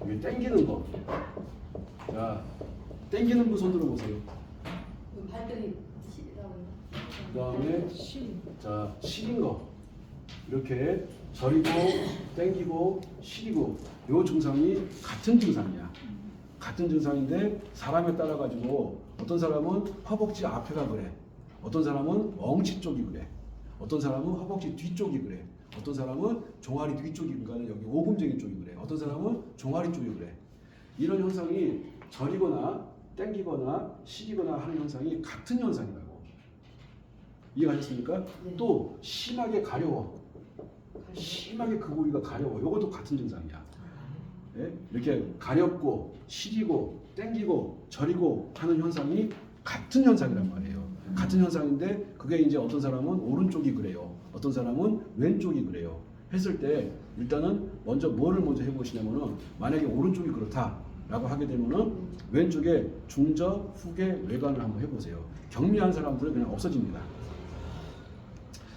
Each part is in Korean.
여기 당기는 거. 자, 당기는 분 손 들어보세요. 발등이 시리다고. 그 다음에 자, 시린 거. 이렇게 저리고 당기고 시리고 요 증상이 같은 증상이야. 같은 증상인데 사람에 따라 가지고 어떤 사람은 허벅지 앞에가 그래. 어떤 사람은 엉치 쪽이 그래. 어떤 사람은 허벅지 뒤쪽이 그래. 어떤 사람은 종아리 뒤쪽이, 그러니까 여기 오금쟁이 쪽이 그래. 어떤 사람은 종아리 쪽이 그래. 이런 현상이 저리거나 당기거나 시리거나 하는 현상이 같은 현상이라고. 이해가셨습니까? 네. 또 심하게 가려워. 심하게 그 부위가 가려워. 이것도 같은 증상이야. 예? 이렇게 가렵고 시리고 당기고 저리고 하는 현상이 같은 현상이란 말이에요. 같은 현상인데 그게 이제 어떤 사람은 오른쪽이 그래요. 어떤 사람은 왼쪽이 그래요. 했을 때 일단은 뭐를 먼저 해보시냐면은 만약에 오른쪽이 그렇다라고 하게 되면은 왼쪽에 중저 후계 외관을 한번 해보세요. 경미한 사람들은 그냥 없어집니다.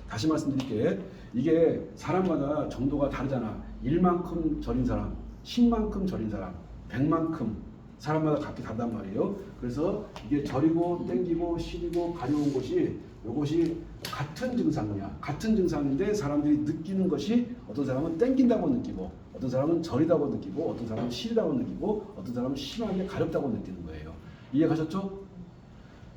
다시 말씀드릴게. 이게 사람마다 정도가 다르잖아. 1만큼 절인 사람, 10만큼 절인 사람, 100만큼 사람마다 각기 다르단 말이에요. 그래서 이게 저리고 땡기고 시리고 가려운 곳이 이것이 같은 증상이야. 같은 증상인데 사람들이 느끼는 것이 어떤 사람은 땡긴다고 느끼고 어떤 사람은 저리다고 느끼고 어떤 사람은 시리다고 느끼고 어떤 사람은 심하게 가렵다고 느끼는 거예요. 이해가셨죠?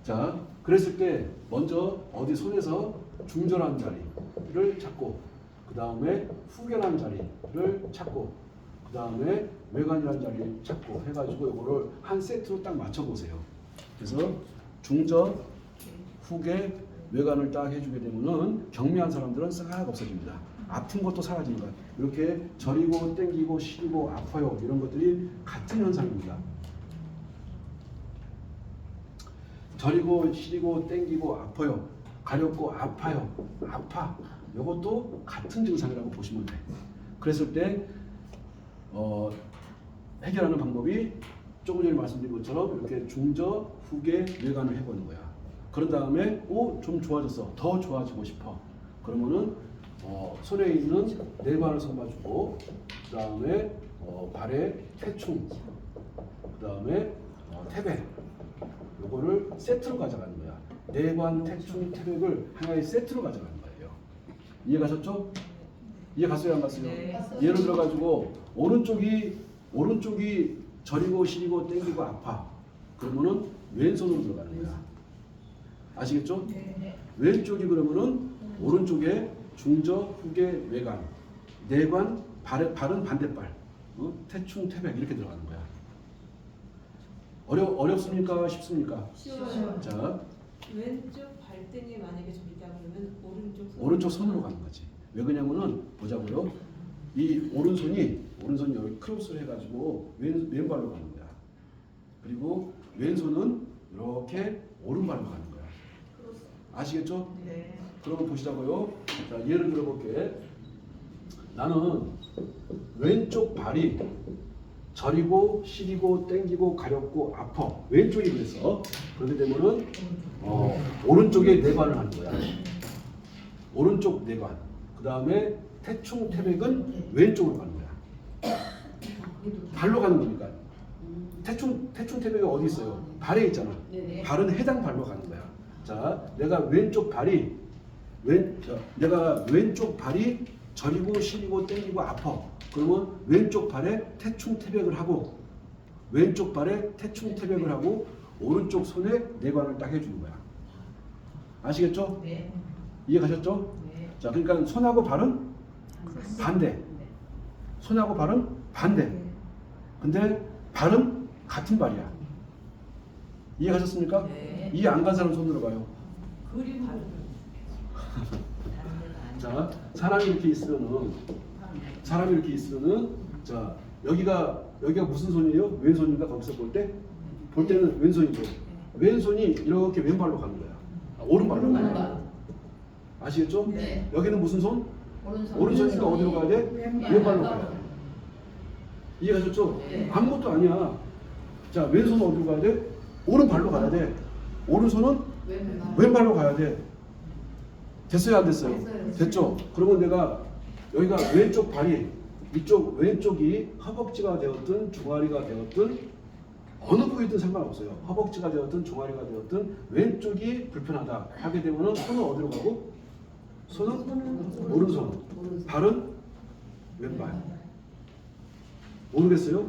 자, 그랬을 때 먼저 어디 손에서 중절한 자리를 찾고 그 다음에 후견한 자리를 찾고 그 다음에 외관이라는 자리를 찾고 해가지고 이거를 한 세트로 딱 맞춰보세요. 그래서 중저, 후계, 외관을 딱 해주게 되면은 경미한 사람들은 싹 없어집니다. 아픈 것도 사라지는 거예요. 이렇게 저리고 땡기고 시리고 아파요. 이런 것들이 같은 현상입니다. 저리고 시리고 땡기고 아파요. 가렵고 아파요. 아파. 이것도 같은 증상이라고 보시면 돼. 그랬을 때 해결하는 방법이 조금 전에 말씀드린 것처럼 이렇게 중저, 후계, 외관을 해보는 거야. 그런 다음에 좀 좋아졌어. 더 좋아지고 싶어. 그러면은 손에 있는 네 발을 삼아주고 그 다음에 발에 태충 그 다음에 태백 요거를 세트로 가져가는 거야. 내관, 태충, 태백을 하나의 세트로 가져가는 거예요. 이해가셨죠? 이해갔어요? 안 갔어요? 네. 예를 들어가지고 오른쪽이 저리고 시리고 땡기고 아파. 그러면은 왼손으로 들어가는 거야. 아시겠죠? 네. 왼쪽이 그러면은 오른쪽에 중저, 후계, 외관, 내관, 발은 반대발, 태충, 태백 이렇게 들어가는 거야. 어렵습니까? 쉽습니까? 쉬워요. 자, 왼쪽 발등에 만약에 좀 있다 그러면 오른쪽 손으로 가는 거지. 왜 그러냐면은 보자고요. 이 오른손이 여기 크로스를 해가지고 왼발로 가는 거야. 그리고 왼손은 이렇게 오른발로 가는 거야. 아시겠죠? 네. 그러면 보시자고요. 자, 예를 들어볼게. 나는 왼쪽 발이 저리고 시리고 땡기고 가렵고 아파. 왼쪽이 그래서 그렇게 되면은 오른쪽에 내관을 하는 거야. 오른쪽 내관. 그 다음에 태충 태백은 왼쪽으로 가는 거야. 발로 가는 거니까. 태충 태백이 어디 있어요? 발에 있잖아. 네네. 발은 해당 발로 가는 거야. 자, 내가 왼쪽 발이 저리고 시리고 땡기고 아파. 그러면 왼쪽 발에 태충 태백을 하고 오른쪽 손에 내관을 딱 해주는 거야. 아시겠죠? 네. 이해가셨죠? 네. 자, 그러니까 손하고 발은 반대. 손하고 발은 반대. 근데 발은 같은 발이야. 이해가셨습니까? 네. 이해 안 간 사람 손 들어봐요. 그림 자, 사람이 이렇게 있으면은 자, 여기가 무슨 손이에요? 왼손인가? 거기서 볼 때는 왼손이죠. 왼손이 이렇게 왼발로 가는 거야. 오른발로 가는 거야. 아시겠죠? 네. 여기는 무슨 손? 오른손이니까 어디로 가야 돼? 왼발로 가야 돼. 이해가셨죠? 네. 아무것도 아니야. 자, 왼손은 어디로 가야 돼? 오른발로 가야 돼. 오른손은 왼발로 가야 돼. 됐어요? 안 됐어요? 됐어요. 됐죠? 그러면 내가 여기가 왼쪽 발이 이쪽 왼쪽이 허벅지가 되었든 종아리가 되었든 어느 부위든 상관없어요. 허벅지가 되었든 종아리가 되었든 왼쪽이 불편하다 하게 되면은 손은 어디로 가고? 손은 오른손, 발은 왼발. 모르겠어요?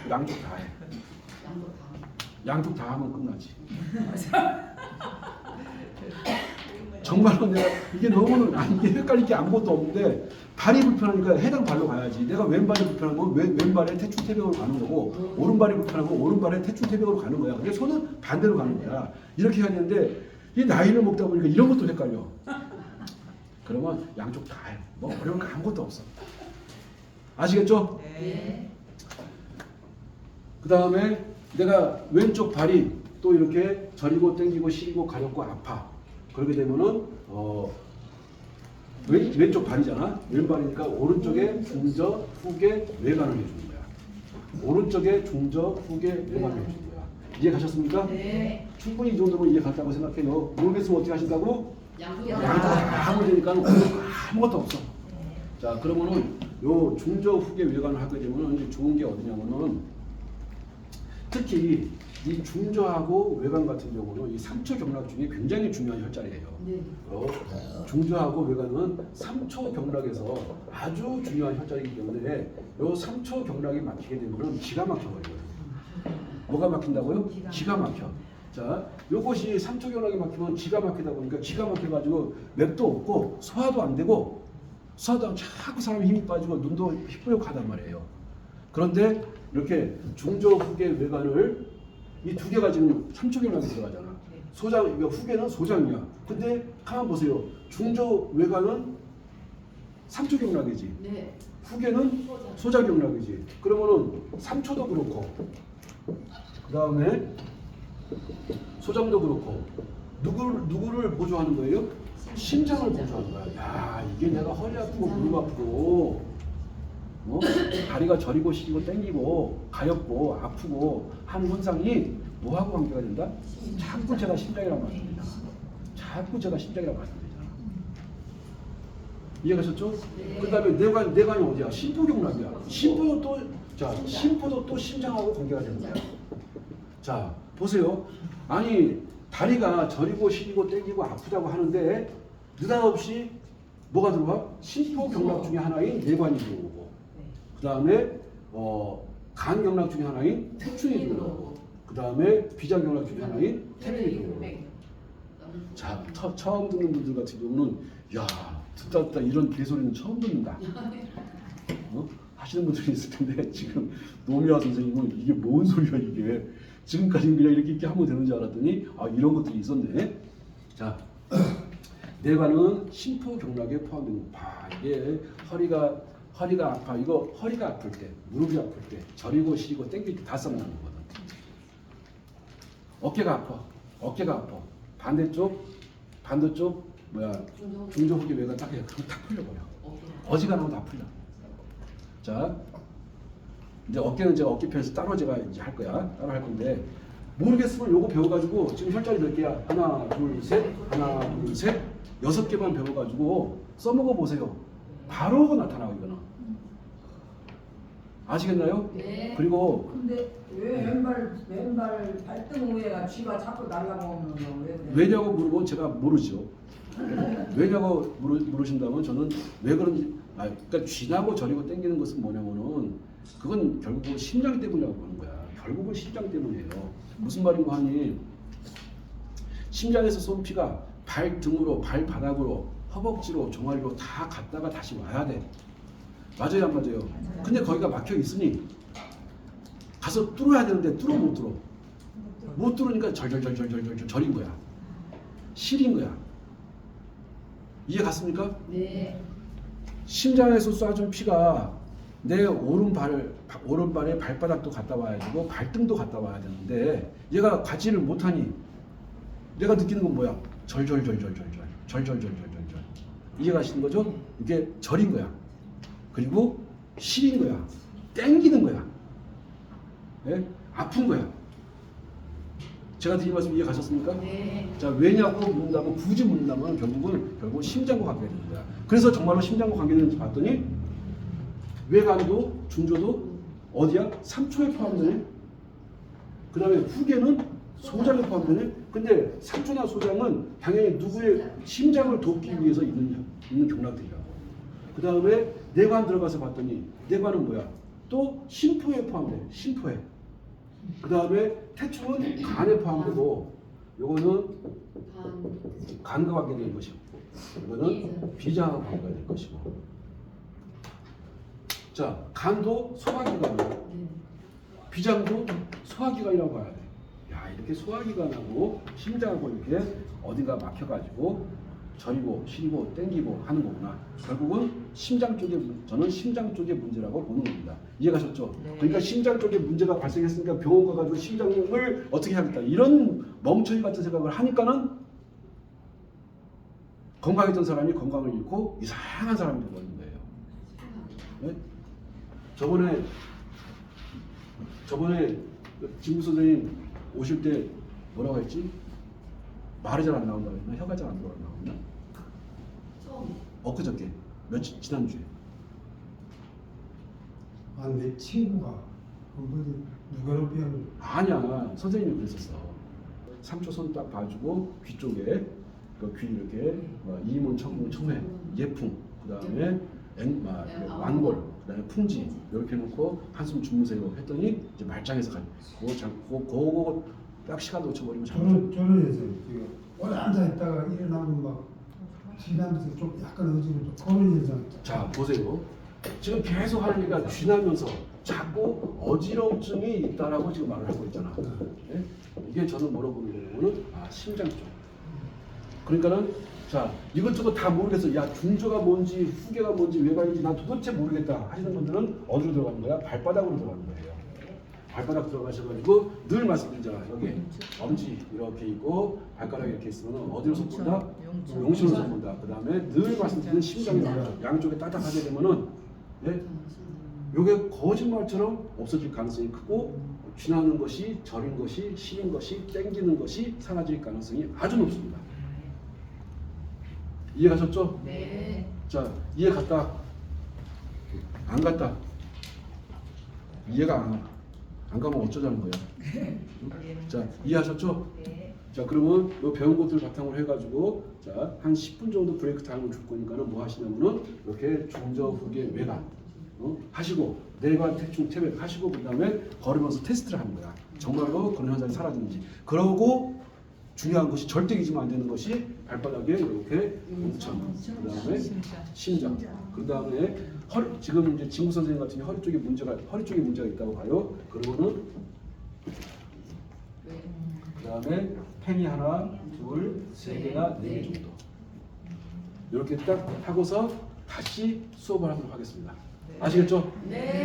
양쪽 다 해. 양쪽 다 하면 끝나지. 정말로 내가 이게 너무 이게 헷갈릴 게 아무것도 없는데 발이 불편하니까 해당 발로 가야지. 내가 왼발이 불편한 건 왼발에 태충태벽으로 가는 거고 오른발이 불편한 건 오른발에 태충태벽으로 가는 거야. 근데 손은 반대로 가는 거야. 이렇게 해야 되는데 이 나이를 먹다 보니까 이런 것도 헷갈려. 그러면 양쪽 다 해. 뭐 어려운 거 아무것도 없어. 아시겠죠? 네. 그 다음에 내가 왼쪽 발이 또 이렇게 저리고 당기고 시리고 가렵고 아파. 그렇게 되면은 왼쪽 발이잖아. 왼발이니까 오른쪽에 중저 후계 외관을 해주는 거야. 오른쪽에 중저 후계 외관을 해주는 거야. 이해 가셨습니까? 네. 충분히 이 정도면 이해 갔다고 생각해요. 모르겠으면 어떻게 하신다고? 양쪽 양쪽 다 하면 되니까 아무것도 없어. 자, 그러면은 요 중저 후계 외관을 하게 되면은 이제 좋은 게 어디냐면은 특히 이 중저하고 외관 같은 경우는 이 3초 경락 중에 굉장히 중요한 혈자리예요. 네. 중저하고 외관은 3초 경락에서 아주 중요한 혈자리이기 때문에 요 3초 경락이 막히게 되면은 기가 막혀버려요. 뭐가 막힌다고요? 기가 막혀. 자, 요것이 3초 경락이 막히면 기가 막히다 보니까 기가 막혀가지고 맥도 없고 소화도 안 되고 소화도 자꾸 사람이 힘이 빠지고 눈도 희뿌옇하단 말이에요. 그런데 이렇게 중저 후계 외관을 이 두 개가 지금 3초 경락이 들어가잖아. 소장, 그러니까 후계는 소장이야. 근데 가만 보세요. 중저 외관은 3초 경락이지. 네. 후계는 소장 경락이지. 그러면은 3초도 그렇고, 그 다음에 소장도 그렇고, 누구를 보조하는 거예요? 심장을 보조하는 거야. 야, 이게 내가 허리 아프고 무릎 아프고, 다리가 저리고 시리고 땡기고 가렵고 아프고 하는 현상이 뭐하고 관계가 된다? 자꾸 제가 심장이라고 말씀드리잖아. 자꾸 제가 심장이라고 말씀드리잖아. 이해가셨죠? 네. 그 다음에 내관이 어디야? 심포경락이야. 심포도 또 심장하고 관계가 되는 거야. 자, 보세요. 아니, 다리가 저리고 시리고 땡기고 아프다고 하는데 느닷없이 뭐가 들어와? 심포경락 중에 하나인 내관이 들어오고, 그 다음에 간경락 중에 하나인 태충이 들어오고, 그 다음에 비장경락 중에 하나인 태백이 들어오고. 자, 처음 듣는 분들 같은 경우는 야, 듣다 이런 개소리는 처음 듣는다 하시는 분들이 있을 텐데, 지금 노미화 선생님은 이게 뭔 소리야 이게, 지금까지는 그냥 이렇게 하면 되는 줄 알았더니 아, 이런 것들이 있었네. 자, 내관은 심포경락에 포함되는 바. 이게 허리가 아파. 이거 허리가 아플 때, 무릎이 아플 때, 저리고 시리고 땡길 때 다 썸나는 거거든. 어깨가 아파. 반대쪽 뭐야, 중저 후계 외관 딱 해. 그럼 딱 풀려버려. 어지간하면 다 풀려. 자, 이제 어깨는 제가 어깨편에서 따로 제가 이제 할 거야. 따로 할 건데, 모르겠으면 요거 배워가지고 지금 혈자리 몇 개야? 하나, 둘, 셋, 6개만 배워가지고 써먹어 보세요. 바로 나타나고 이거는. 아시겠나요? 네. 그리고 근데 왜 왼발 발등 위에가 쥐가 자꾸 날아오는 거 왜 그래? 왜냐고 물으면 제가 모르죠. 왜냐고 물으신다면 저는 왜 그런지, 그러니까 쥐나고 저리고 땡기는 것은 뭐냐면은 그건 결국은 심장 때문이라고 보는 거야. 결국은 심장 때문이에요. 무슨 말인고 하니, 심장에서 쏜 피가 발등으로, 발바닥으로, 허벅지로, 종아리로 다 갔다가 다시 와야 돼. 맞아요, 안 맞아요? 근데 거기가 막혀 있으니 가서 뚫어야 되는데 못 뚫으니까 절절절절절절 절인 거야. 시린 거야. 이해 갔습니까? 네. 심장에서 쏴준 피가 내 오른발에 발바닥도 갔다 와야 되고 발등도 갔다 와야 되는데 얘가 가지를 못하니 내가 느끼는 건 뭐야? 절절절절절절. 이해 가시는 거죠? 이게 절인 거야. 그리고 시린 거야. 땡기는 거야. 네? 아픈 거야. 제가 드린 말씀 이해 가셨습니까? 네. 자, 왜냐고 묻는다면, 굳이 묻는다면 결국은 심장과 관계가 되는 거야. 그래서 정말로 심장과 관계되는지 봤더니 외관도 중조도 어디야? 3초에 포함되네. 그 다음에 후계는 소장에 포함되네. 근데 3초나 소장은 당연히 누구의 심장을 돕기 위해서 있는 경락들이라고. 그 다음에 내관 들어가서 봤더니 내관은 뭐야? 또 심포에 포함돼. 심포에. 그 다음에 태충은 간에 포함되고 요거는 간과 관계된 것이고 이거는 비장하고 관계가 될 것이고. 자, 간도 소화기관이고 비장도 소화기관이라고 봐야 돼. 야, 이렇게 소화기관하고 심장하고 이렇게 어딘가 막혀가지고 저리고 시리고 땡기고 하는 거구나. 결국은 심장 쪽에 저는 심장 쪽의 문제라고 보는 겁니다. 이해가셨죠? 네. 그러니까 심장 쪽에 문제가 발생했으니까 병원 가가지고 심장을 어떻게 하겠다 이런 멍청이 같은 생각을 하니까는 건강했던 사람이 건강을 잃고 이상한 사람이 되는 거예요. 네? 저번에 진구 선생님 오실 때 뭐라고 했지? 말이 잘 안 나온다고 했나? 혀가 잘 안 돌아온다고 했나? 처음. 엊그저께 며칠 지난주에 아, 내 친구가 그거를 누구를 비하면 아니야 선생님이 그랬었어. 3초 손 딱 봐주고 귀 쪽에 그 귀 이렇게 이문 청문 청회 예풍 그 다음에 완골 그 다음에 풍지 이렇게 해놓고 한숨 주무세요 했더니 이제 말짱해서 가요. 그거 딱 시간 놓쳐버리면 저는 해서 오래 앉아 있다가 일어나면 막 지나면서 좀 약간 어지러워 그런 현상. 자 보세요. 지금 계속 하는 얘기가 쥐나면서 자꾸 어지러움증이 있다라고 지금 말을 하고 있잖아. 네? 이게 저는 뭐라고 보는 거는 심장 쪽. 그러니까는 자 이것저것 다 모르겠어. 야 중조가 뭔지 후계가 뭔지 외관인지 난 도대체 모르겠다 하시는 분들은 어디로 들어가는 거야? 발바닥으로 들어가는 거예요. 발바닥 들어가셔가지고 늘 말씀드리잖아. 여기 엄지 이렇게 있고 발가락 이렇게 있으면 어디로 손본다? 용신으로 손본다. 그 다음에 늘 말씀드리는 심장이 양쪽에 따닥하게 되면은 예? 요게 거짓말처럼 없어질 가능성이 크고 쥐나는 것이 저린 것이 시린 것이 땡기는 것이 사라질 가능성이 아주 높습니다. 이해가셨죠? 네. 자 이해 갔다 안 갔다 이해가 안 가면 어쩌자는 거야. 자 이해하셨죠? 자 그러면 요 배운 것들 바탕으로 해가지고 자 한 10분 정도 브레이크 타임을 줄 거니까는 뭐 하시냐면은 이렇게 중저 후계 외관 하시고 내관 태충 태백 하시고 그 다음에 걸으면서 테스트를 하는 거야. 정말로 그런 현상이 사라지는지. 그러고 중요한 것이 절대 잊으면 안 되는 것이 발바닥에 이렇게 뭉천, 그 다음에 심장, 그 다음에 허리. 지금 이제 진구 선생님 같은 경우 허리 쪽에 문제가 있다고 봐요. 그러고는 그 다음에 펜이 하나, 둘, 세 개나 네 개 정도. 이렇게 딱 하고서 다시 수업을 하도록 하겠습니다. 아시겠죠? 네.